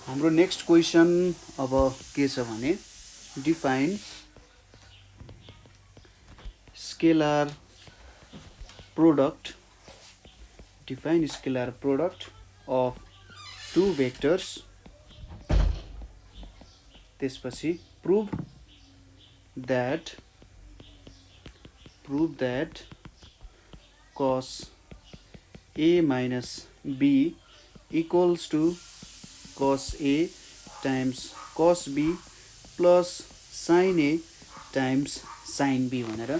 हाम्रो next question अब के छ भने define scalar product of two vectors त्यसपछि prove that cos a minus b equals to cos a times cos b plus sin a times sin b भनेर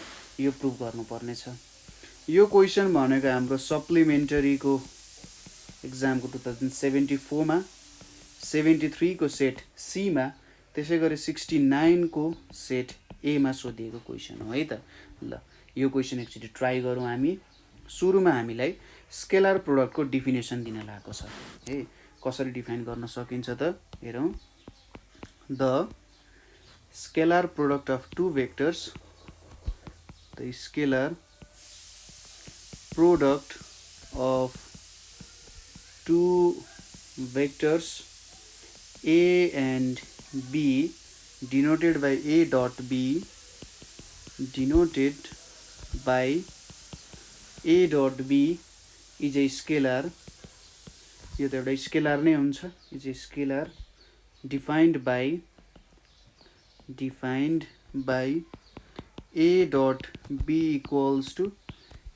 यो prove गर्नुपर्ने छ। यो क्वेसन भनेको हाम्रो सप्लिमेन्टरीको एक्जामको 2074 मा 73 को सेट सी मा त्यसै गरी 69 को सेट ए मा सोधिएको क्वेसन हो है त। ल यो क्वेसन एकचोटि ट्राई गरौँ हामी। सुरुमा हामीलाई स्केलर प्रोडक्टको डिफिनेसन दिन लागेको छ है। कसरी डिफाइन गर्न सकिन्छ त हेरौँ। The scalar product of two vectors, the scalar product of two vectors A and B denoted by A dot B is a scalar। यो त एउटा स्केलर नै हुन्छ। Is a scalar defined by A dot B equals to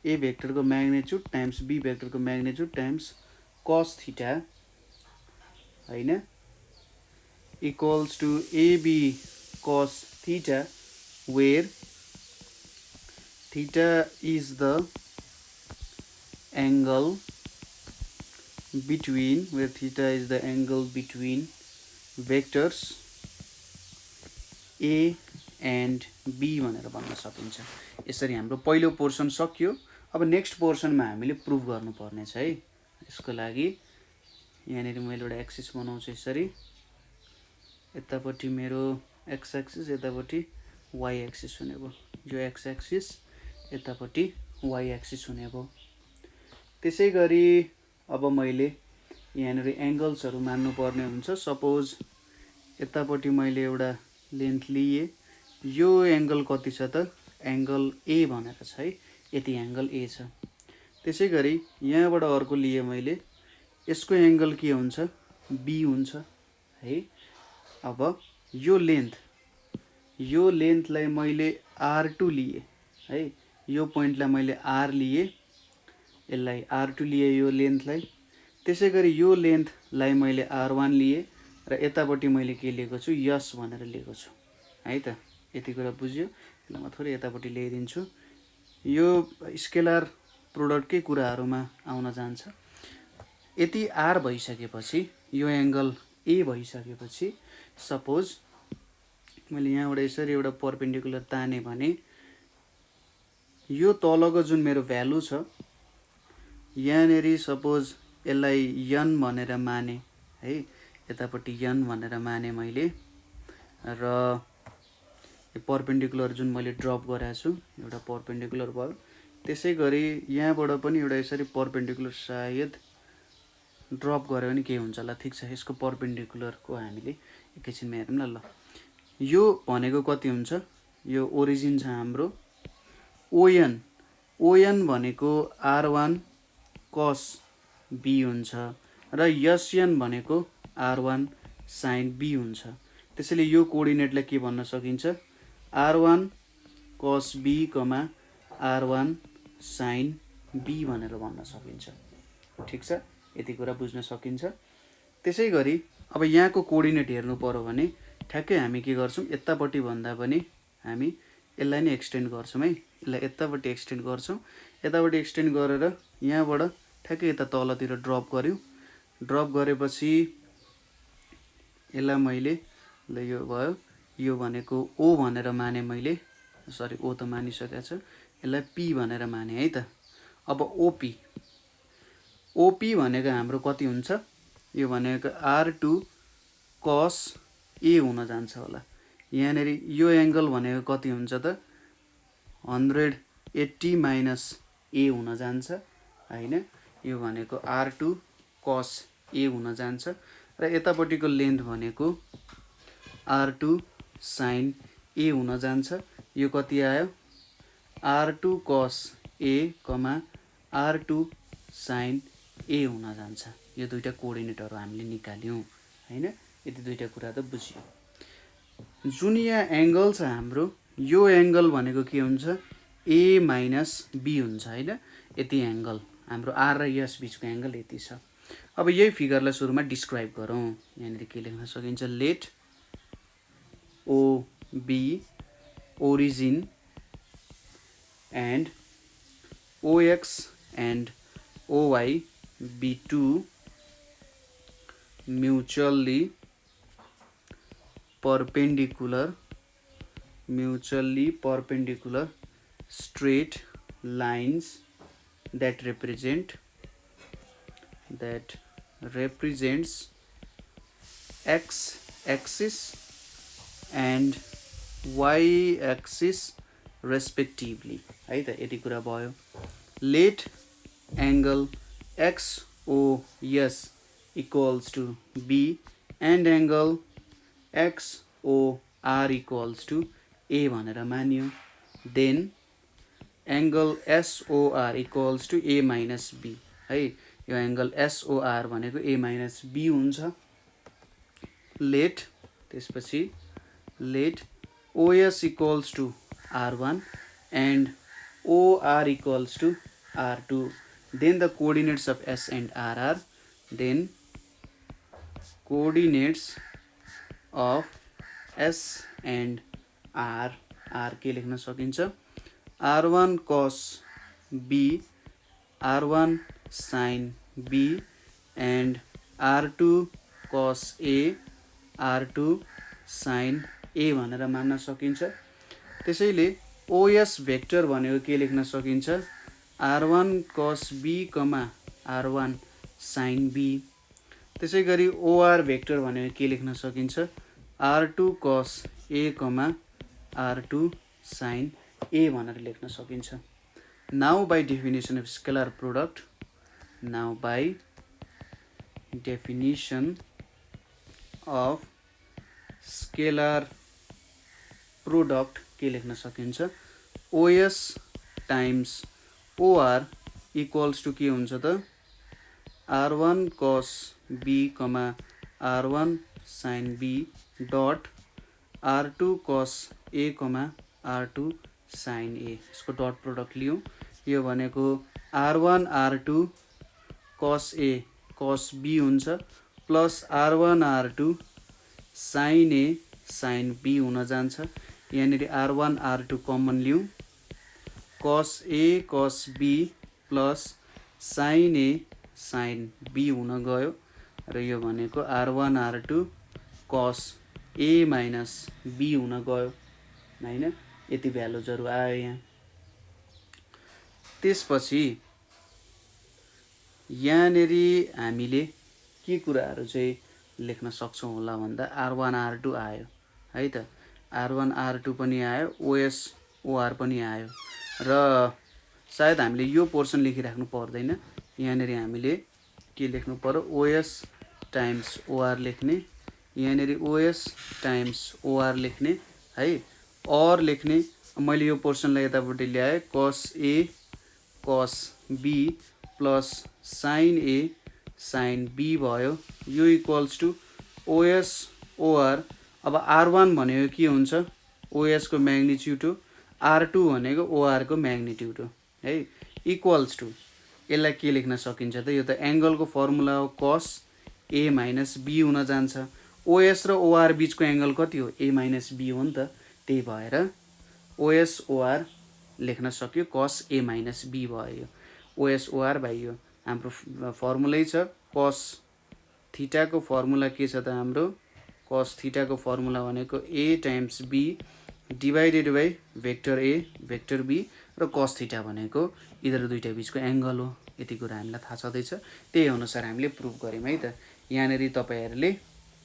A vector को मैग्नेट्युड times B vector को मैग्नेट्युड times cos theta हैन equals to AB cos theta, where theta is the angle between vectors A and B भनेर भन्न सकिन्छ। यसरी हाम्रो पहिलो portion सकियो। अब नेक्स्ट पोर्सनमा हामीले प्रुभ गर्नुपर्ने छ है। यसको लागि यहाँनिर मैले एउटा एक्सिस बनाउँछु यसरी। यतापट्टि मेरो एक्स एक्सिस, यतापट्टि वाई एक्सिस हुने भयो। यो एक्स एक्सिस, यतापट्टि वाई एक्सिस हुने भयो। त्यसै गरी अब मैले यहाँनिर एङ्गल्सहरू मान्नुपर्ने हुन्छ। सपोज यतापट्टि मैले एउटा लेन्थ लिएँ। यो एङ्गल कति छ त? एङ्गल ए भनेर छ है। यति एङ्गल ए छ। त्यसै गरी यहाँबाट अर्को लिएँ मैले। यसको एङ्गल के हुन्छ? बी हुन्छ है। अब यो लेन्थलाई मैले R2 लिए है। यो पोइन्टलाई मैले R लिए, यसलाई R2 लिए यो लेन्थलाई। त्यसै गरी यो लेन्थलाई मैले R1 लिए र यतापट्टि मैले के लिएको छु? यस भनेर लिएको छु है त। यति कुरा बुझ्यो। यसलाई म थोरै यतापट्टि ल्याइदिन्छु। यो स्केलर प्रोडक्टकै कुराहरूमा आउन जान्छ। यति R भइसकेपछि, यो एङ्गल ए भइसकेपछि, सपोज मैले यहाँबाट यसरी एउटा परपेन्डिकुलर ताने भने यो तलको जुन मेरो भ्यालु छ, यहाँनेरि सपोज यसलाई यन भनेर माने है। यतापट्टि यन भनेर माने मैले र यो परपेन्डिकुलर जुन मैले ड्रप गरेको छु एउटा परपेन्डिकुलर भयो। त्यसै गरी यहाँबाट पनि एउटा यसरी परपेन्डिकुलर सायद ड्रप गऱ्यो भने के हुन्छ होला? ठिक छ, यसको परपेन्डिकुलरको हामीले एकैछिनमा हेरौँ न। ल यो भनेको कति हुन्छ? यो ओरिजिन छ हाम्रो ओएन भनेको R1 cos B हुन्छ र यसएन भनेको R1 sin B हुन्छ। त्यसैले यो कोअर्डिनेटलाई के भन्न सकिन्छ? R1 cos B, R1 sin B भनेर भन्न सकिन्छ। ठिक छ, यति कुरा बुझ्न सकिन्छ। त्यसै गरी अब यहाँको कोअर्डिनेट हेर्नु पर्यो भने ठ्याक्कै हामी के गर्छौँ? यतापट्टि भन्दा पनि हामी यसलाई नै एक्सटेन्ड गर्छौँ है। यसलाई यतापट्टि एक्सटेन्ड गर्छौँ। यतापट्टि एक्सटेन्ड गरेर यहाँबाट ठ्याक्कै यता तलतिर ड्रप गर्यो। ड्रप गरेपछि यसलाई मैले ल यो भयो। यो भनेको ओ भनेर माने मैले। सरी, ओ त मानिसकेको छ। यसलाई पी भनेर माने है त। अब ओपी भनेको हाम्रो कति हुन्छ? यो भनेको R2 cos A हुन जान्छ होला। यहाँनेरि यो एङ्गल भनेको कति हुन्छ त? 180 माइनस A हुन जान्छ हैन। यो भनेको R2 cos A हुन जान्छ र यतापट्टिको लेन्थ भनेको r2 sin a हुन जान्छ। यो कति आयो r2 cos a r2 sin a हुन जान्छ। यो दुईटा कोअर्डिनेटहरु हामीले निकाल्यौं हैन। यति दुईटा कुरा त बुझियो। जुन यहाँ एंगल छ हाम्रो, यो एंगल भनेको के हुन्छ a - b हुन्छ हैन। यति एंगल हाम्रो r र s बीचको एंगल यति छ। अब यही फिगरलाई सुरुमा डिस्क्राइब गरौँ। यहाँ के लेख्न सकिन्छ, late o be origin and ox and oy be two mutually perpendicular straight lines that represents x axis and y axis respectively है त। यति कुरा भयो। Let angle XOS equals to B and angle XOR equals to A भनेर मानियो। then angle SOR equals to A minus B है। यो angle SOR भनेको A minus B हुन्छ। लेट त्यसपछि let OS equals to R1 and OR equals to R2. Then the coordinates of S and R are, then coordinates of S and R के लेख्न सकिन्छ, R1 cos B, R1 sin B and R2 cos A, R2 sin A भनेर मान्न सकिन्छ। त्यसैले OS vector भनेको के लेख्न सकिन्छ, R1 cos B, R1 sin B। त्यसैगरी OR भेक्टर भनेको के लेख्न सकिन्छ, R2 cos A, R2 sin A भनेर लेख्न सकिन्छ। Now by definition of scalar product, now by definition of scalar product के लेख्न सकिन्छ, OS times OR equals to के हुन्छ त, R1 cos B, R1 sin B dot R2 cos A, R2 sin A। यसको डट प्रोडक्ट लियौं। यो भनेको R1 R2 cos A cos B हुन्छ plus R1 R2 sin A sin B हुन जान्छ। यहाँनिर R1 R2 कमन लियौं, cos A cos B plus sin A sin B हुन गयो र यो भनेको R1 R2 cos A minus B हुन गयो हैन। यति भ्यालुजहरु आयो यहाँ। त्यसपछि यहाँनिर हामीले के कुराहरु चाहिँ लेख्न सक्छौं होला भन्दा R1 R2 आयो है त, R1 R2 पनि आयो, OS OR पनि आयो र सायद हामीले यो पोर्सन लेखिराख्नु पर्दैन। यहाँनिर हामीले के लेख्नु पर्यो, OS टाइम्स OR लेख्ने, यहाँनिर OS टाइम्स OR लेख्ने है, और लेख्ने। मैले यो पोर्सनलाई यतापट्टि ल्याए, cos A cos B plus sin A sin B भयो। यो इक्वल्स टु OS OR। अब R1 भनेको के हुन्छ, OS को म्याग्निट्युड हो, R2 भनेको OR को म्याग्निट्युड हो है। इक्वल्स टु यसलाई के लेख्न सकिन्छ त, यो त एंगलको फर्मुला हो, cos A minus B हुन जान्छ। OS र OR बीचको एंगल कति हो, A minus B हो नि त। त्यही भएर OS OR लेख्न सक्यो, cos A minus B भयो। OS OR भयो। हाम्रो फर्मुलै छ, cos थीटा को फर्मुला के छ त हाम्रो, cos थीटा को फर्मुला भनेको A times B divided by vector A vector B र cos थीटा भनेको यिनीहरु दुईटा बीचको एंगल हो। यति कुरा हामीलाई थाहा छदैछ। त्यही अनुसार हामीले प्रुफ गर्यौं है त। यहाँनेरि तपाईहरुले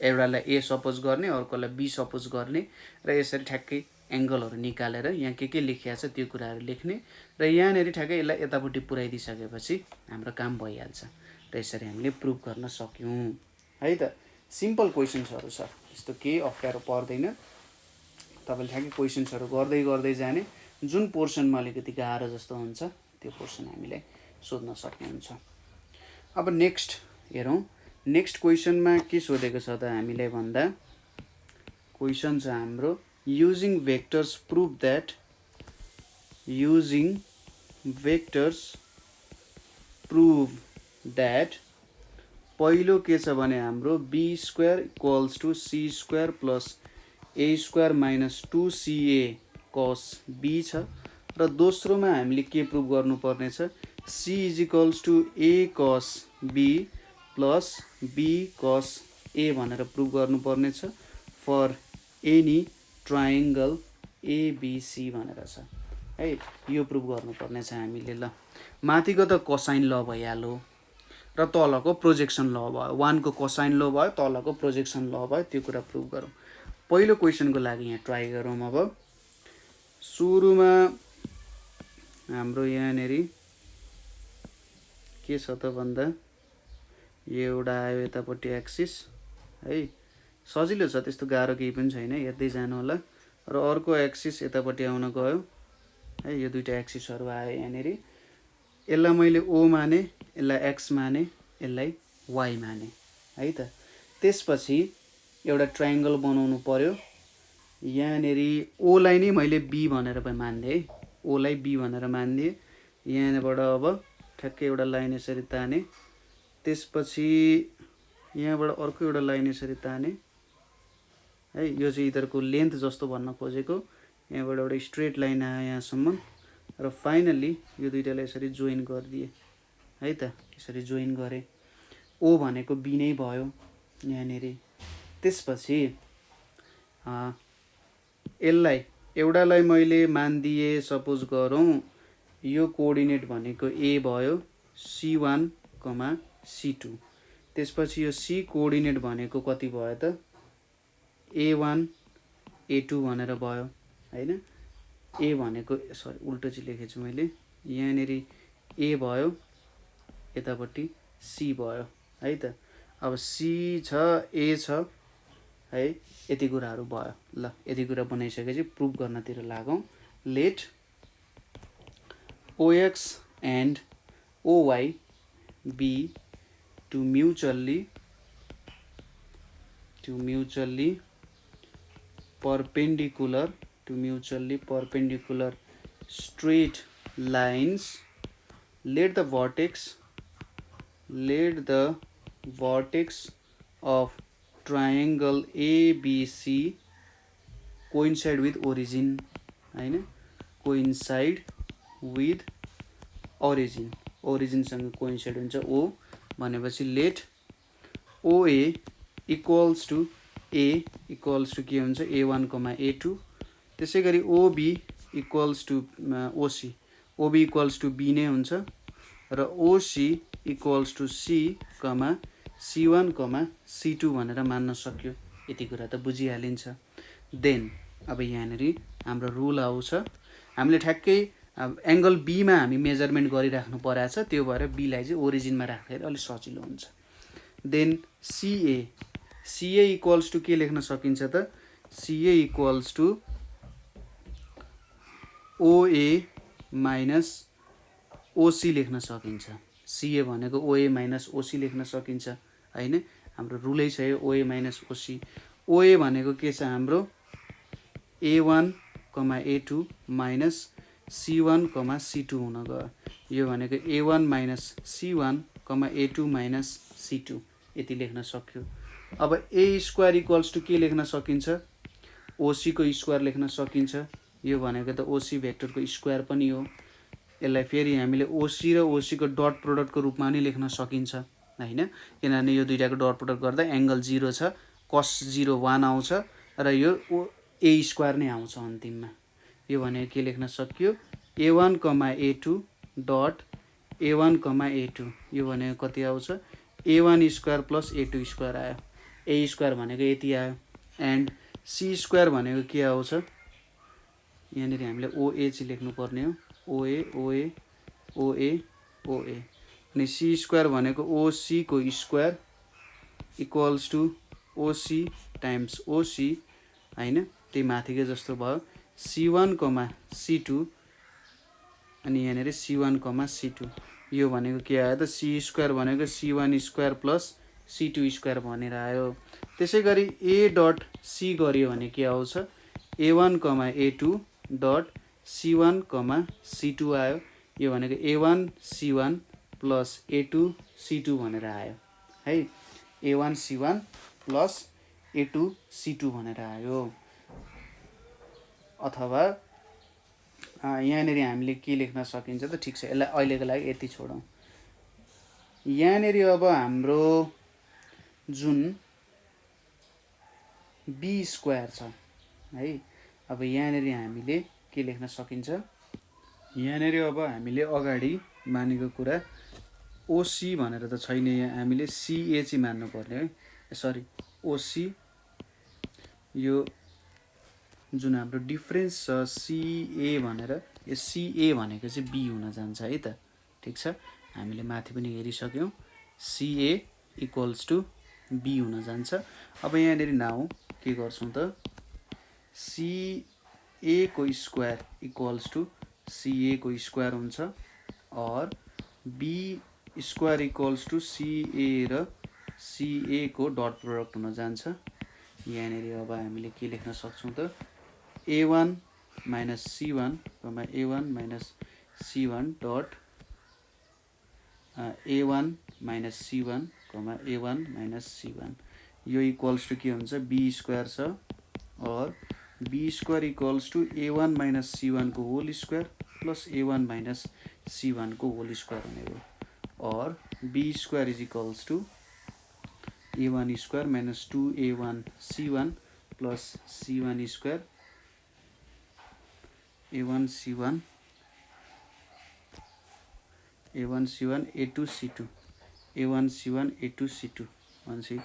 एउटालाई A सपोज गर्ने, अर्कोलाई B सपोज गर्ने र यसरी ठ्याक्कै एंगलहरु निकालेर यहाँ के लेखिया छ त्यो कुराहरु लेख्ने र यहाँनेरि ठ्याक्कै यसलाई यतापट्टि पुर्याइदिसकेपछि हाम्रो काम भइहाल्छ र यसरी हामीले प्रुफ गर्न सक्यौं है त। सिम्पल क्वेसन्सहरू छ, यस्तो केही अप्ठ्यारो पर्दैन। तपाईँले ठ्याक्कै क्वेसन्सहरू गर्दै गर्दै जाने, जुन पोर्सनमा अलिकति गाह्रो जस्तो हुन्छ त्यो पोर्सन हामीलाई सोध्न सक्नुहुन्छ। अब नेक्स्ट हेरौँ, नेक्स्ट क्वेसनमा के सोधेको छ त हामीलाई भन्दा, क्वेसन छ हाम्रो using vectors prove that, using vectors prove that, पहिलो के छ भने हाम्रो B square equals to C square plus A square minus 2ca cos be छ, र दोस्रोमा हामीले के प्रुभ गर्नुपर्ने छ, C is equals to A cos be plus be कस ए भनेर प्रुभ गर्नुपर्ने छ फर एनी ट्रायङ्गल एबिसी भनेर छ है। यो प्रुभ गर्नुपर्ने छ हामीले। ल माथिको त कोसाइन ल भइहाल्यो र तलको प्रोजेक्सन ल भयो, 1 को कोसाइन ल भयो, तलको प्रोजेक्सन ल भयो, त्यो कुरा प्रुभ गरौँ। पहिलो क्वेसनको लागि यहाँ ट्राई गरौँ। अब सुरुमा हाम्रो यहाँनेरि के छ त भन्दा, यो एउटा आयो यतापट्टि एक्सिस है, सजिलो छ, त्यस्तो गाह्रो केही पनि छैन, हेर्दै जानु होला। र अर्को एक्सिस यतापट्टि आउन गयो है, यो दुईटा एक्सिसहरू आयो यहाँनेरि। यसलाई मैले ओ माने, यसलाई एक्स माने, यसलाई वाई माने है त। त्यसपछि एउटा ट्रायङ्गल बनाउनु पर्यो। यहाँनेरि ओलाई नै मैले बी भनेर मानिदिएँ है, ओलाई बी भनेर मानिदिएँ। यहाँबाट अब ठ्याक्कै एउटा लाइन यसरी ताने, त्यसपछि यहाँबाट अर्को एउटा लाइन यसरी ताने है, यो चाहिँ यिनीहरूको लेन्थ जस्तो भन्न खोजेको। यहाँबाट एउटा स्ट्रेट लाइन आयो यहाँसम्म, र फाइनल्ली यो दुईटालाई यसरी जोइन गरिदिएँ है त, यसरी जोइन गरेँ। ओ भनेको बी नै भयो यहाँनेरि। त्यसपछि यसलाई एउटालाई मैले मानिदिएँ, सपोज गरौँ यो कोअर्डिनेट भनेको ए भयो, C1, C2। त्यसपछि यो सी कोअर्डिनेट भनेको कति भयो त, A1 A2 भनेर भयो हैन। ए भनेको सरी उल्टो चाहिँ लेखेछु मैले, यहाँनेरि ए भयो, यतापट्टि सी भयो है त। अब सी छ, ए छ है, यति कुराहरू भयो। ल यति कुरा बनाइसकेपछि प्रुभ गर्नतिर लागौँ। Let OX and OY be two mutually perpendicular straight lines. Let the vertex of triangle ABC coincide with origin हैन, coincide with origin, ओरिजिनसँग कोइन्साइड हुन्छ ओ भनेपछि let OA equals to A equals to के हुन्छ A1, A2। त्यसै गरी OB equals to OC, OB equals to B नै हुन्छ, र OC equals to C, C1, C2 भनेर मान्न सक्यो। यति कुरा त बुझिहालिन्छ। देन अब यहाँनेरि हाम्रो रुल आउँछ, हामीले ठ्याक्कै एङ्गल बीमा हामी मेजरमेन्ट गरिराख्नु परेको छ, त्यो भएर बीलाई चाहिँ ओरिजिनमा राख्दाखेरि अलिक सजिलो हुन्छ। देन CA इक्वल्स टु के लेख्न सकिन्छ त, CA equals to OA minus OC लेख्न सकिन्छ। CA भनेको OA माइनस OC लेख्न सकिन्छ हैन, हाम्रो रुलै छ यो OA माइनस OC। OA भनेको के छ हाम्रो A1, A2 minus C1, C2 हुन गयो। यो भनेको A1 minus C1, A2 minus C2 यति लेख्न सक्यो। अब A स्क्वायर इक्वल्स टु के लेख्न सकिन्छ, OC को स्क्वायर लेख्न सकिन्छ। यो भनेको त OC भेक्टरको स्क्वायर पनि हो। यसलाई फेरि हामीले OC र OC को डट प्रोडक्टको रूपमा पनि लेख्न सकिन्छ हैन, किनभने यो दुईटाको डट प्रोडक्ट गर्दा एङ्गल 0 छ, cos 0 1 आउँछ, र यो A स्क्वायर नै आउँछ अन्तिममा। यो भनेको के लेख्न सक्यो, A1, A2 dot A1, A2, यो भनेको कति आउँछ A1 square plus A2 square आयो। A स्क्वायर भनेको यति आयो, एन्ड C स्क्वायर भनेको के आउँछ, यहाँनिर हामीले OA चाहिँ लेख्नुपर्ने हो, OA अनि C स्क्वायर भनेको OC को स्क्वायर इक्वल्स टु ओसी टाइम्स ओसी हैन, त्यही माथिकै जस्तो भयो। C1 कमा C2 अनि यहाँनिर C1 कमा C2, यो भनेको के आयो त C स्क्वायर भनेको C1 square plus C2 square भनेर आयो। त्यसै गरी A डट C गरियो भने के आउँछ, A1 कमा A2 डट C1 कमा C2 आयो। यो भनेको A1 C1 plus A2 C2 भनेर आयो है। A1 C1 plus A2 C2 भनेर आयो। अथवा यहाँनिर हामीले के लेख्न सकिन्छ त, ठिक छ, यसलाई अहिलेको लागि यति छोडौँ। यहाँनिर अब हाम्रो जुन बी स्क्वायर छ है, अब यहाँनिर हामीले के लेख्न सकिन्छ, यहाँनिर अब हामीले अगाडि मानेको कुरा ओसी भनेर त छैन, यहाँ हामीले सीए चाहिँ मान्नु पर्ने है, सरी ओसी, यो जुन हाम्रो डिफरेन्स छ सीए भनेर, यो सीए भनेको चाहिँ बी हुन जान्छ है त, ठिक छ। हामीले माथि पनि हेरिसक्यौँ, सीए इक्वल्स टु बी हुन जान्छ। अब यहाँनिर नाउ के गर्छौँ त, सीए को स्क्वायर इक्वल्स टु सीए को स्क्वायर हुन्छ, और B square equals to CA र सीए को डट प्रोडक्ट हुन जान्छ। यहाँनिर अब हामीले के लेख्न सक्छौँ त, A1 माइनस C1 कमा A1 minus C1 dot A1 minus C1 कमा A1 माइनस C1, यो इक्वल्स टु के हुन्छ, बी स्क्वायर छ, और B square equals to A1 minus C1 को whole square plus A1 minus C1 को होल स्क्वायर हुने हो, और B square is equals to A1 square minus 2A1 C1 plus C1 square A1 C1 A2 C2 A1 C1 A2 C2 भनेपछि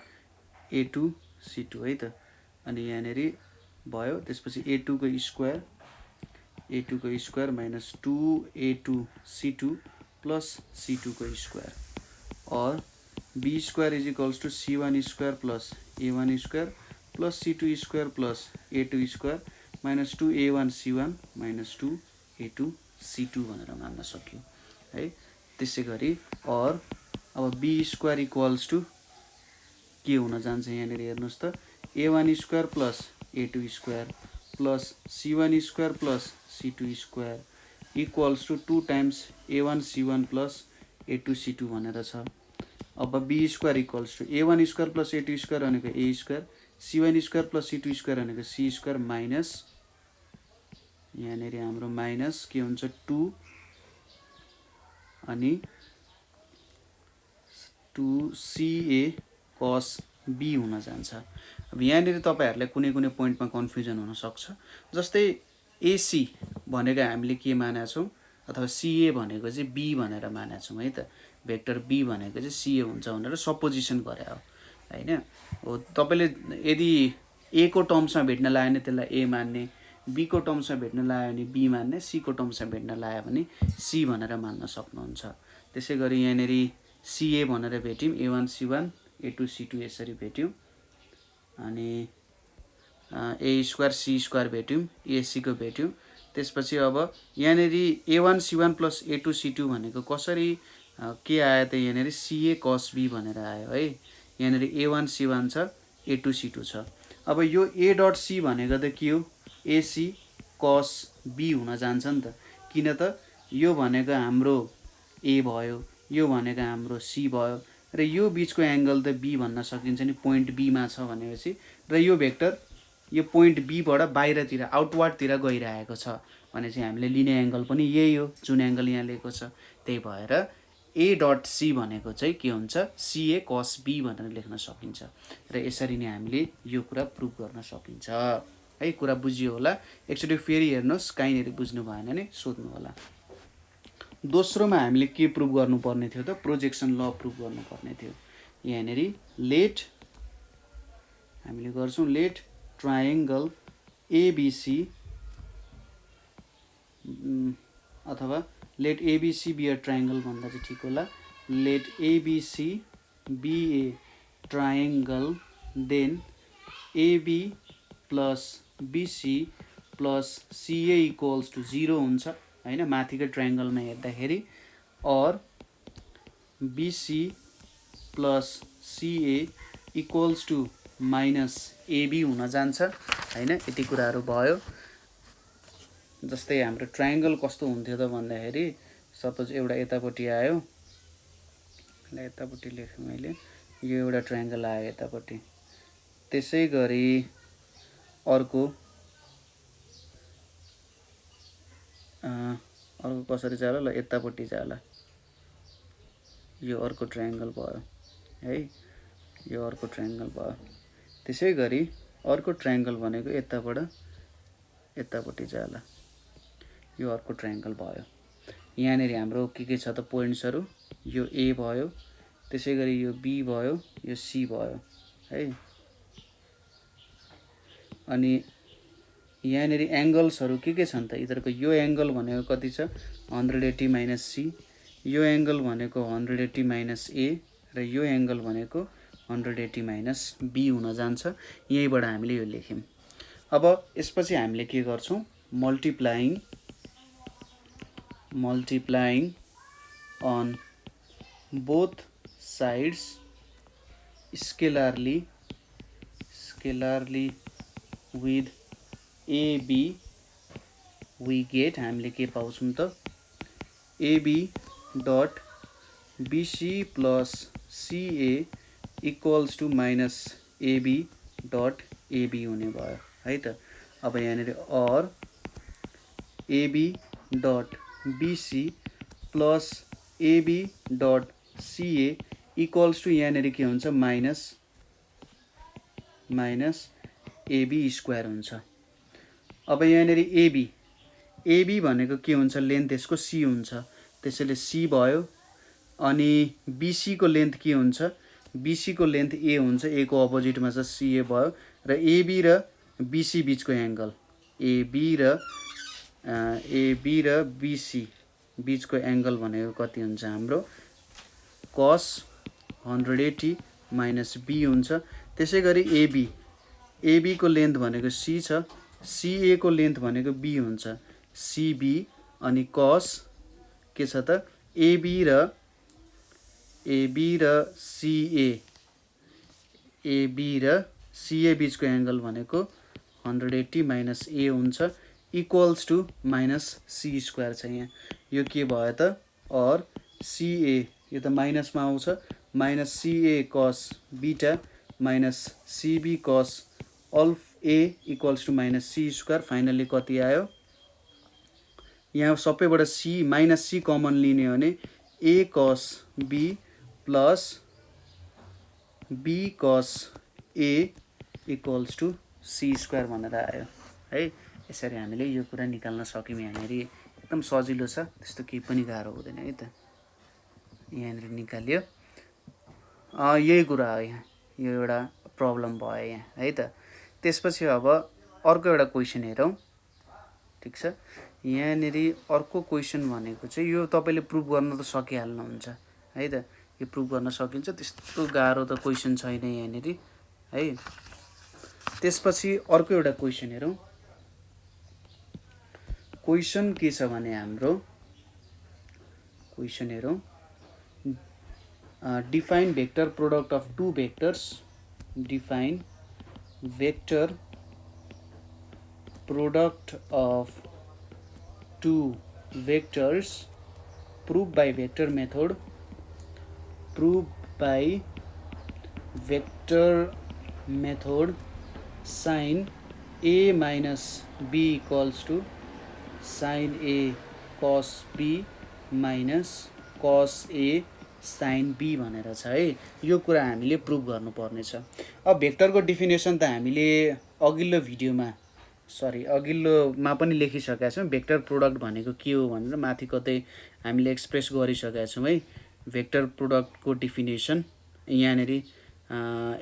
A2 C2 है त। अनि यहाँनिर भयो, त्यसपछि A2 को square minus 2A2 C2 plus C2 को स्क्वायर, और B square is equals to C1 square plus A1 square plus C2 square plus A2 square minus 2A1 C1 minus 2A2 C2 भनेर मान्न सक्यो है। त्यसै गरी और अब बी स्क्वायर इक्वल्स टु के हुन जान्छ, यहाँनिर हेर्नुहोस् त, A1 square plus A2 square plus C1 square plus C2 square equals to 2 times A1 C1 plus A2 C2 भनेर छ। अब B square equals to A1 square plus A2 square भनेको A square, C1 square plus C2 square भनेको C square minus, यहाँनिर हाम्रो minus के हुन्छ 2 अनि 2CA cos B हुन जान्छ। अब यहाँनिर तपाईहरुलाई कुनै कुनै पोइन्टमा कन्फ्युजन हुन सक्छ, जस्तै AC भनेको हामीले के मानेका छौं, अथवा CA भनेको चाहिँ B भनेर मानेका छौं है त, भेक्टर B भनेको चाहिँ CA हुन्छ भनेर सपोजिसन गरे हो हैन। हो तपाईले यदि A को टर्म्समा भेट्न लायो भने त्यसलाई A मान्ने, B को टर्म्समा भेट्न लायो भने B मान्ने, C को टर्म्समा भेट्न लायो भने C भनेर मान्न सक्नुहुन्छ। त्यसै गरी यहाँनिर CA भनेर भेट्यौं, A1 C1 A2 C2 यसरी भेट्यौं, अनि A स्क्वायर C स्क्वायर भेट्यौं, AC को भेट्यौं। त्यसपछि अब यहाँनिर A1 C1 plus A2 C2 भनेको कसरी के आयो त, यहाँनिर CA cos B भनेर आयो है। यहाँनिर A1 C1 छ, A2 C2 छ। अब यो A डट C भनेको त के हो, AC cos B हुन जान्छ नि त, किन त यो भनेको हाम्रो A भयो, यो भनेको हाम्रो C भयो, र यो बीचको एंगल त B भन्न सकिन्छ नि, पोइन्ट B मा छ भनेपछि, र यो भेक्टर यो पोइन्ट B बाट बाहिरतिर आउटवर्डतिर गइरहेको छ भनेपछि हामीले लिने एंगल पनि यही हो, जुन एंगल यहाँ लेखेको छ। त्यही भएर A डट C भनेको चाहिँ के हुन्छ, CA cos B भनेर लेख्न सकिन्छ, र यसरी नै हामीले यो कुरा प्रुभ गर्न सकिन्छ है। कुरा बुझियो होला, एकचोटि फेरि हेर्नुस्, कहीँनेरि बुझ्नु भएन भने सोध्नु होला। दोस्रोमा हामीले के प्रुभ गर्नुपर्ने थियो त, प्रोजेक्सन ल प्रुभ गर्नुपर्ने थियो। यहाँनेरि लेट हामीले गर्छौं, लेट ट्रायंगल ABC अथवा let ABC be a triangle भन्दा चाहिँ ठीक होला। Let ABC be a triangle then AB plus BC plus CA equals to 0 हुन्छ हैन, माथिको ट्रायङ्गलमा हेर्दाखेरि। और BC plus CA equals to minus AB हुन जान्छ हैन। यति कुराहरू भयो। जस्तै हाम्रो ट्रायङ्गल कस्तो हुन्थ्यो त भन्दाखेरि सपोज एउटा यतापट्टि आयो, यतापट्टि लेखेँ मैले, यो एउटा ट्रायङ्गल आयो यतापट्टि, त्यसै गरी अर्को कसरी जाला ल, यतापट्टि जाला, यो अर्को ट्रायङ्गल भयो है, यो अर्को ट्रायङ्गल भयो। त्यसै गरी अर्को ट्रायङ्गल भनेको यताबाट यतापट्टि जाला, यो अर्को ट्रायङ्गल भयो। यहाँनिर हाम्रो के छ त पोइन्ट्सहरू, यो ए भयो, त्यसै गरी यो बी भयो, यो सी भयो है। अनि यहाँनिर एङ्गल्सहरू के छन् त, यिनीहरूको यो एङ्गल भनेको कति छ 180 माइनस सी, यो एङ्गल भनेको 180 माइनस ए र यो एङ्गल भनेको 180 माइनस बी हुन जान्छ। यहीँबाट हामीले यो लेख्यौँ। अब यसपछि हामीले के गर्छौँ, multiplying on both sides scalarly with AB we get, हामीले के पाउँछौँ त AB dot BC plus CA equals to minus AB dot AB हुने भयो है त। अब यहाँनिर और AB dot BC plus AB dot CA equals to यहाँनिर के हुन्छ माइनस एबी स्क्वायर हुन्छ। अब यहाँनिर एबी भनेको के हुन्छ, लेन्थ यसको सी हुन्छ, त्यसैले सी भयो। अनि बिसी को लेन्थ के हुन्छ, बिसी को लेन्थ ए हुन्छ, ए को अपोजिटमा छ सिए भयो। र एबी र बिसी बिचको एङ्गल, एबी र बिसी बिचको एङ्गल भनेको कति हुन्छ हाम्रो cos 180 माइनस बी हुन्छ। त्यसै गरी एबी को लेन्थ भनेको सी छ, सिए को लेन्थ भनेको बी हुन्छ, सिबी। अनि cos के छ त एबी र सिए बिचको एङ्गल भनेको 180 माइनस ए हुन्छ equals to minus C square छ यहाँ। यो के भयो त, और सिए यो त माइनसमा आउँछ, माइनस सिए कस beta minus CB cos alpha equals to minus C square. Finally कति आयो, यहाँ सबैबाट सी माइनस सी कमन लिने हो भने ए कस बी प्लस बी कस ए इक्वल्स टु सी स्क्वायर भनेर आयो है। यसरी हामीले यो कुरा निकाल्न सक्यौँ। यहाँनिर एकदम सजिलो छ, त्यस्तो केही पनि गाह्रो हुँदैन है त। यहाँनिर निकाल्यो, यही कुरा हो, यहाँ यो एउटा प्रब्लम भयो यहाँ है त। त्यसपछि अब अर्को एउटा क्वेसन हेरौँ, ठिक छ। यहाँनिर अर्को क्वेसन भनेको चाहिँ यो तपाईँले प्रुभ गर्न त सकिहाल्नुहुन्छ है त, यो प्रुभ गर्न सकिन्छ, त्यस्तो गाह्रो त क्वेसन छैन यहाँनिर है। त्यसपछि अर्को एउटा क्वेसन हेरौँ। क्वेसन के छ भने हाम्रो क्वेसन हेरौँ, define vector product of two vectors, define vector product of two vectors prove by vector method, sine A minus B equals to sine A cos B minus cos A sine B भनेर छ है। यो कुरा हामीले prove गर्नुपर्नेछ। अब भेक्टरको definition त हामीले अघिल्लोमा पनि लेखिसकेका छौँ। भेक्टर प्रोडक्ट भनेको के हो भनेर माथि कतै हामीले एक्सप्रेस गरिसकेका छौँ है। भेक्टर प्रोडक्टको डिफिनेसन यहाँनिर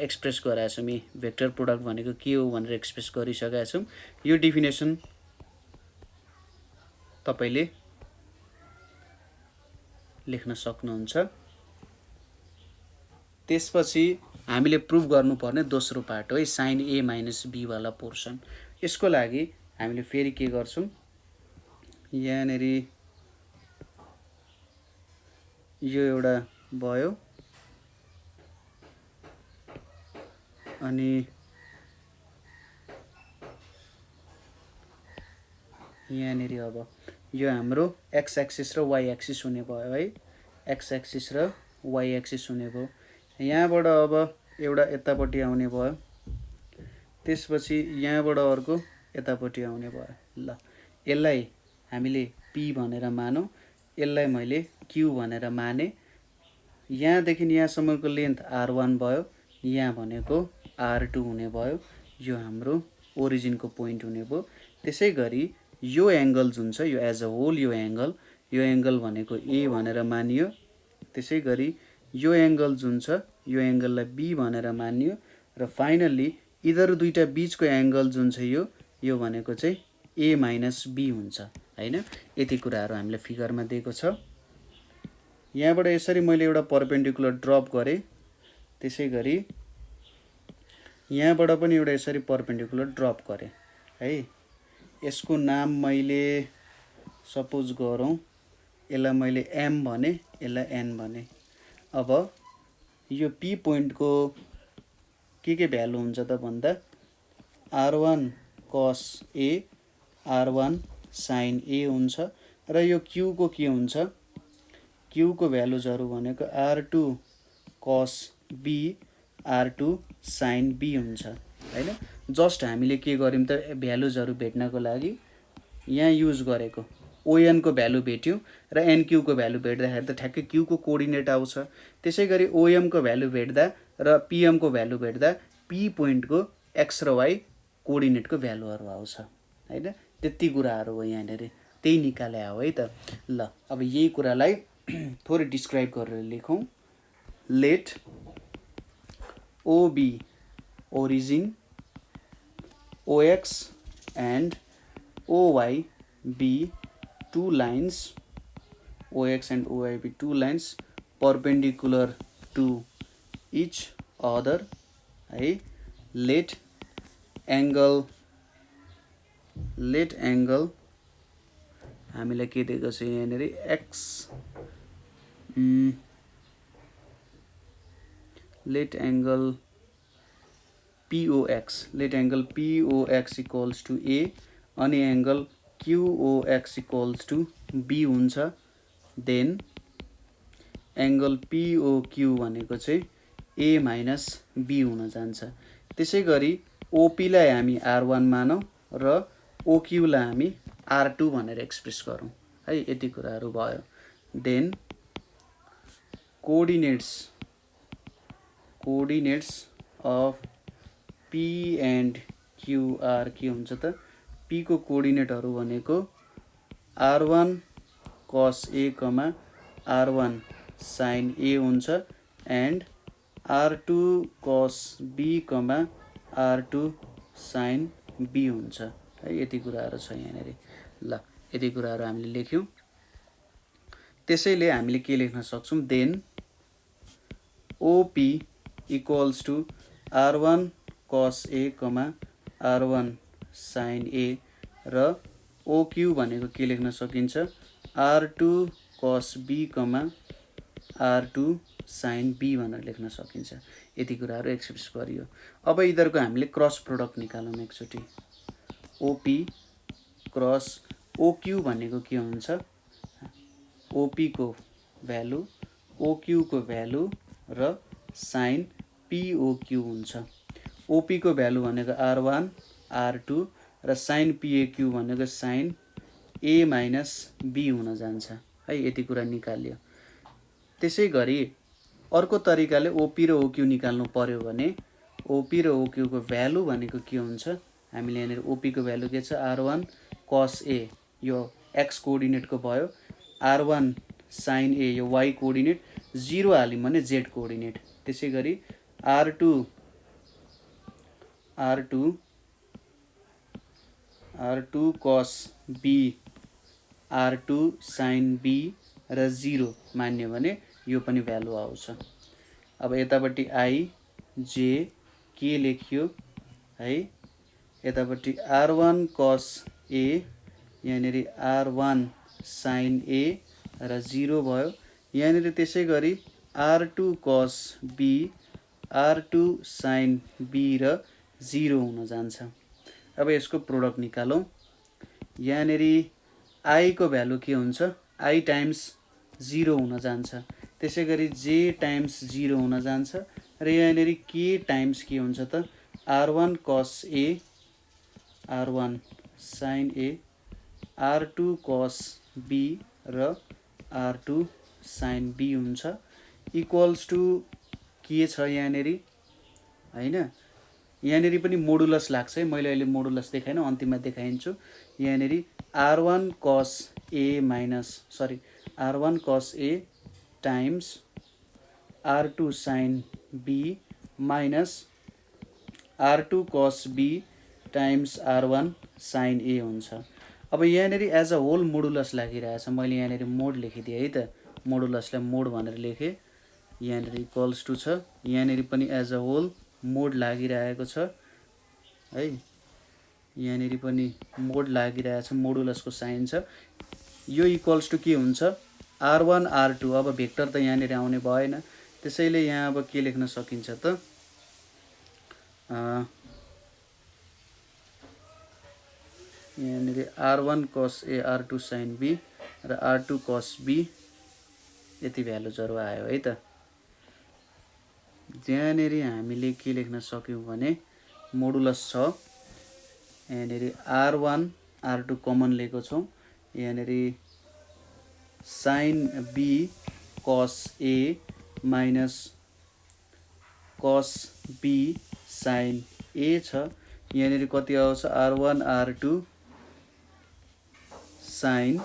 एक्सप्रेस गराएको छौँ। भेक्टर प्रोडक्ट भनेको के हो भनेर एक्सप्रेस गरिसकेका छौँ। यो डिफिनेसन तपाईले लेख्न सक्नुहुन्छ। त्यसपछि हामीले प्रुभ गर्नुपर्ने दोस्रो पार्ट हो है, साइन ए माइनस बी वाला पोर्सन। यसको लागि हामीले फेरि के गर्छौँ, यहाँनिर यो एउटा भयो, अनि यहाँनिर अब यो हाम्रो एक्स एक्सिस र वाइ एक्सिस हुने भयो है, एक्स एक्सिस र वाइ एक्सिस हुने भयो। यहाँबाट अब एउटा यतापट्टि आउने भयो, त्यसपछि यहाँबाट अर्को यतापट्टि आउने भयो। ल यसलाई हामीले पी भनेर मानौँ, यसलाई मैले क्यू भनेर माने। यहाँदेखि यहाँसम्मको लेन्थ R1 भयो, यहाँ भनेको R2 हुने भयो, यो हाम्रो ओरिजिनको पोइन्ट हुने भयो। त्यसै गरी यो एङ्गल जुन छ, यो एज अ होल यो एङ्गल भनेको ए भनेर मानियो। त्यसै गरी यो एङ्गल जुन छ, यो एङ्गललाई बी भनेर मानियो। र फाइनल्ली यिनीहरू दुईटा बिचको एङ्गल जुन छ यो भनेको चाहिँ ए माइनस बी हुन्छ हैन। यति कुराहरू हामीले फिगरमा दिएको छ। यहाँबाट यसरी मैले एउटा परपेन्डिकुलर ड्रप गरेँ, त्यसै गरी यहाँबाट पनि एउटा यसरी परपेन्डिकुलर ड्रप गरेँ है। यसको नाम मैले सपोज गरौँ, यसलाई मैले एम भने, यसलाई एन भने। अब यो पी पोइन्टको के भ्यालु हुन्छ त भन्दा R1 cos A, R1 sin A हुन्छ। र यो Q को के हुन्छ, Q को भ्यालुजहरू भनेको R2 cos B, R2 sin B हुन्छ हैन। जस्ट हामीले के गर्यौँ त भ्यालुजहरू भेट्नको लागि यहाँ युज गरेको ON को भ्यालु भेट्यो र NQ को भ्यालु भेट्दाखेरि त ठ्याक्कै Q को कोअर्डिनेट आउँछ। त्यसै गरी OM को भ्यालु भेट्दा र PM को भ्यालु भेट्दा P पोइन्टको एक्स र वाइ कोअर्डिनेटको भ्यालुहरू आउँछ हैन। त्यति कुराहरू हो, यहाँनिर त्यही निकाले हो है त। ल अब यही कुरालाई थोरै डिस्क्राइब गरेर लेखौँ। Let OB origin, OX and OY be two lines, OX and OY be two lines perpendicular to each other है। let angle हामीलाई के दिएको छ यहाँनिर x, let angle POX equals to A अनि angle QOX equals to B हुन्छ। Then angle POQ भनेको चाहिँ A माइनस B हुन जान्छ। त्यसै गरी OP लाई हामी R1 मानौँ र OQ लाई हामी R2 भनेर एक्सप्रेस गरौँ है। यति कुराहरू भयो। Then coordinates of P and Q are के हुन्छ त, P को कोअर्डिनेटहरू भनेको R1 cos A, R1 sin A हुन्छ and R2 cos B, R2 sin B हुन्छ है। यति कुराहरू छ यहाँनिर। ल यति कुराहरू हामीले लेख्यौँ। त्यसैले हामीले के लेख्न सक्छौँ, then OP equals to R1 cos A, R1 sin A र OQ भनेको के लेख्न सकिन्छ, R2 cos B, R2 sin B भनेर लेख्न सकिन्छ। यति कुराहरू एक्सप्रेस गरियो। अब यिनीहरूको हामीले क्रस प्रोडक्ट निकालौँ एकचोटि। OP क्रस OQ भनेको के हुन्छ, OP को भ्यालु, OQ को भ्यालु र साइन POQ हुन्छ। OP को भ्यालु भनेको R1 R2 र साइन POQ भनेको साइन A माइनस B हुन जान्छ है। यति कुरा निकाल्यो। त्यसै गरी अर्को तरिकाले OP र OQ निकाल्नु पर्यो भने OP र OQ को भ्यालु भनेको के हुन्छ, हामीले यहाँनिर OP को भ्यालु के छ, R1 cos A यो x कोअर्डिनेटको भयो, R1 sin A यो y कोअर्डिनेट, 0 हाल्यौँ भने z कोअर्डिनेट। त्यसै गरी R2 cos B, R2 sin B र 0 मान्यो भने यो पनि भ्यालु आउँछ। अब यतापट्टि I जे के लेखियो है। यतापट्टि r1 cos a यहाँनिर r1 sin a र 0 भयो। यहाँनिर त्यसै गरी r2 cos b r2 sin b र 0 हुन जान्छ। अब यसको प्रोडक्ट निकालौँ। यहाँनिर i को भ्यालु के हुन्छ, i टाइम्स 0 हुन जान्छ। त्यसै गरी j टाइम्स 0 हुन जान्छ र यहाँनिर k टाइम्स के हुन्छ त r1 cos a r1 sin a r2 cos b र r2 sin b हुन्छ इक्वल्स टु के छ यहाँनिर हैन। यहाँनिर पनि मोडुलस लाग्छ है, मैले अहिले मोडुलस देखाइन, अन्तिममा देखाइन्छु। यहाँनिर r1 cos a minus r1 cos a times r2 sin b minus r2 cos b times r1 sin a हुन्छ। अब यहाँनिर एज अ होल मोडुलस लागिरहेछ, मैले यहाँनिर मोड लेखिदिएँ है त, मोडुलसलाई मोड भनेर लेखेँ। यहाँनिर इक्वल्स टु छ, यहाँनिर पनि एज अ होल मोड लागिरहेको छ है। यहाँनिर पनि मोड लागिरहेछ, मोडुलसको साइन छ। यो इक्वल्स टु के हुन्छ r1 r2। अब भेक्टर त यहाँनिर आउने भएन, त्यसैले यहाँ अब के लेख्न सकिन्छ त यहाँनिर r1 cos a r2 sin b र r2 cos b यति भ्यालुजहरु आयो है त। यहाँनिर हामीले के लेख्न सक्यौं भने मोडुलस छ, यहाँनिर r1 r2 कमन लिएको छौं। यहाँनिर sin b cos a minus cos b sin a छ। यहाँनिर कति आउँछ r1 r2 sin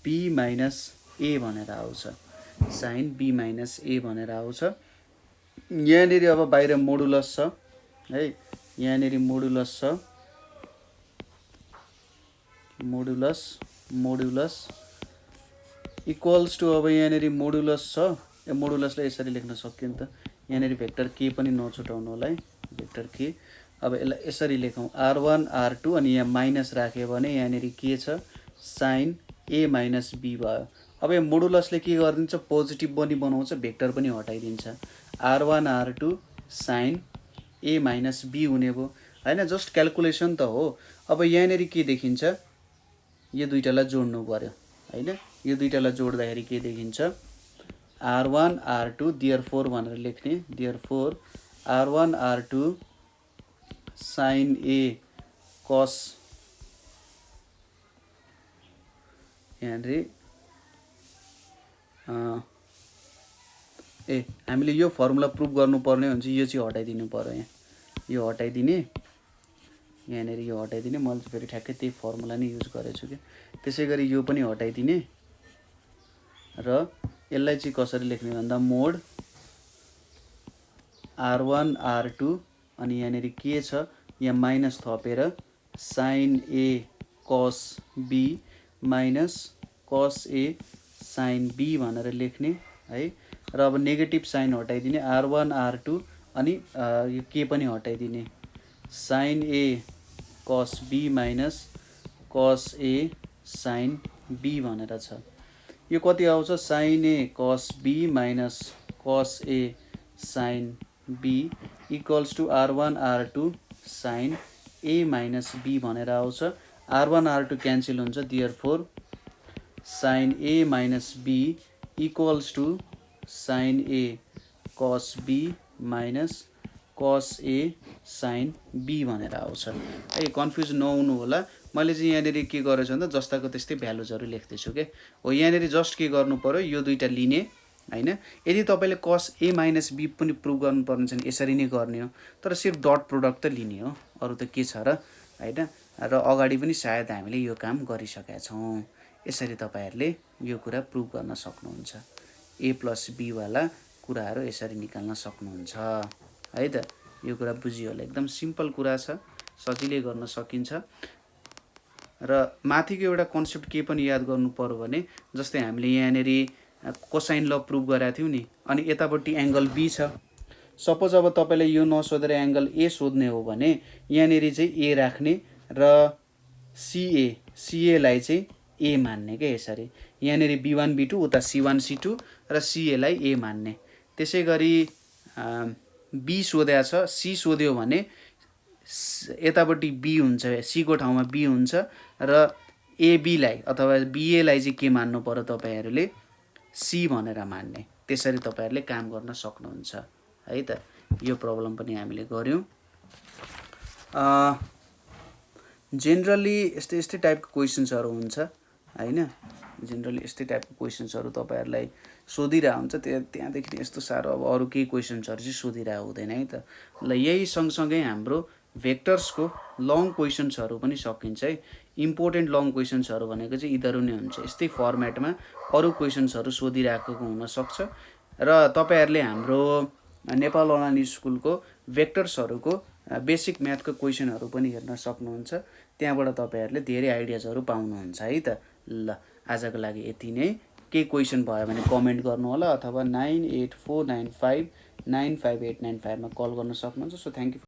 b minus a भनेर आउँछ, sin b माइनस a भनेर आउँछ। यहाँनिर अब बाहिर मोडुलस छ है, यहाँनिर मोडुलस छ, मोडुलस इक्वल्स टु अब यहाँनिर मोडुलस छ। यो मोडुलसलाई यसरी लेख्न सकियो नि त, यहाँनिर भेक्टर के पनि नछुटाउनु होला है, भेक्टर के। अब यसलाई यसरी लेखौँ r1 r2 अनि यहाँ माइनस राख्यो भने यहाँनिर के छ sin a माइनस b भयो। अब यो मोडुलसले के गरिदिन्छ पोजिटिभ पनि बनाउँछ, भेक्टर पनि हटाइदिन्छ। r1 r2 sin a minus b हुने भयो हैन, जस्ट क्याल्कुलेसन त हो। अब यहाँनिर के देखिन्छ, यो दुईटालाई जोड्नु पर्यो हैन। यो दुईटालाई जोड्दाखेरि के देखिन्छ r1 r2 देयरफोर भनेर लेख्ने, therefore r1 r2 sin a cos यहाँनिर हामीले यो फर्मुला प्रुभ गर्नुपर्ने हुन्छ, यो चाहिँ हटाइदिनु पर्यो। यहाँ यो हटाइदिने, यहाँनिर यो हटाइदिने, मैले फेरि ठ्याक्कै त्यही फर्मुला नै युज गरेछु कि। त्यसै गरी यो पनि हटाइदिने र यसलाई चाहिँ कसरी लेख्ने भन्दा मोड r1 r2 अनि यहाँनिर के छ यहाँ माइनस थपेर sin a cos b minus cos a sin b भनेर लेख्ने है। र अब नेगेटिभ साइन हटाइदिने r1 r2 अनि यो के पनि हटाइदिने sin a cos b minus cos a sin b भनेर छ। यो कति आउँछ sin a cos b minus cos a sin b equals to r1 r2 sin a minus b भनेर आउँछ। r1 r2 क्यान्सल हुन्छ, therefore sin a minus b equals to sin a cos b minus cos a sin b भनेर आउँछ है। Confuse नहुनु होला, मैले चाहिँ यहाँनिर के गरेछु भन्दा जस्ताको त्यस्तै भ्यालुजहरु लेख्दैछु के हो। यहाँनिर जस्ट के गर्नु पर्यो, यो दुईटा लिने हैन। यदि तपाईले cos a माइनस b पनि प्रुभ गर्नुपर्ने छ भने यसरी नै गर्ने हो, तर सिर्फ डट प्रोडक्ट त लिने हो, अरु त के छ र हैन। र अगाडि पनि सायद हामीले यो काम गरिसकेका छौं। यसरी तपाईहरुले यो कुरा प्रुभ गर्न सक्नुहुन्छ। a प्लस b वाला कुराहरु यसरी निकाल्न सक्नुहुन्छ है त। यो कुरा बुझियो होला, एकदम सिम्पल कुरा छ, सजिलै गर्न सकिन्छ। र माथिको एउटा कन्सेप्ट के पनि याद गर्नु पर्यो भने जस्तै हामीले यहाँनेरि कोसाइन ल प्रुभ गरेको थियौँ नि। अनि यतापट्टि एङ्गल बी छ। सपोज अब तपाईँले यो नसोधेर एङ्गल ए सोध्ने हो भने यहाँनिर चाहिँ ए राख्ने र सिएलाई चाहिँ ए मान्ने क्या यसरी। यहाँनिर B1 B2 उता C1 C2 र सिएलाई ए मान्ने। त्यसै गरी बी सोधेको छ, सी सोध्यो भने यतापट्टि बी हुन्छ, सीको ठाउँमा बी हुन्छ र एबीलाई अथवा बिएलाई चाहिँ के मान्नु पर्यो तपाईँहरूले सी भनेर मान्ने। त्यसरी तपाईँहरूले काम गर्न सक्नुहुन्छ है त। यो प्रब्लम पनि हामीले गऱ्यौँ। जेनरली यस्तै टाइपको क्वेसन्सहरू हुन्छ हैन। जेनरली यस्तै टाइपको क्वेसन्सहरू तपाईँहरूलाई सोधिरहेको हुन्छ। त्यहाँदेखि यस्तो साह्रो अब अरू केही क्वेसन्सहरू चाहिँ सोधिरहेको हुँदैन है त। ल यही सँगसँगै हाम्रो भेक्टर्सको लङ क्वेसन्सहरू पनि सकिन्छ है। इम्पोर्टेन्ट लङ क्वेसन्सहरू भनेको चाहिँ यिनीहरू नै हुन्छ। यस्तै फर्मेटमा अरू क्वेसन्सहरू सोधिरहेको हुनसक्छ र तपाईँहरूले हाम्रो नेपाल अनलाइन स्कुलको भेक्टर्सहरूको बेसिक म्याथको क्वेसनहरू पनि हेर्न सक्नुहुन्छ। त्यहाँबाट तपाईँहरूले धेरै आइडियाजहरू पाउनुहुन्छ है त। ल आजको लागि यति नै। केही क्वेसन भयो भने कमेन्ट गर्नु होला अथवा 9849595895 मा कल गर्न सक्नुहुन्छ। So thank you.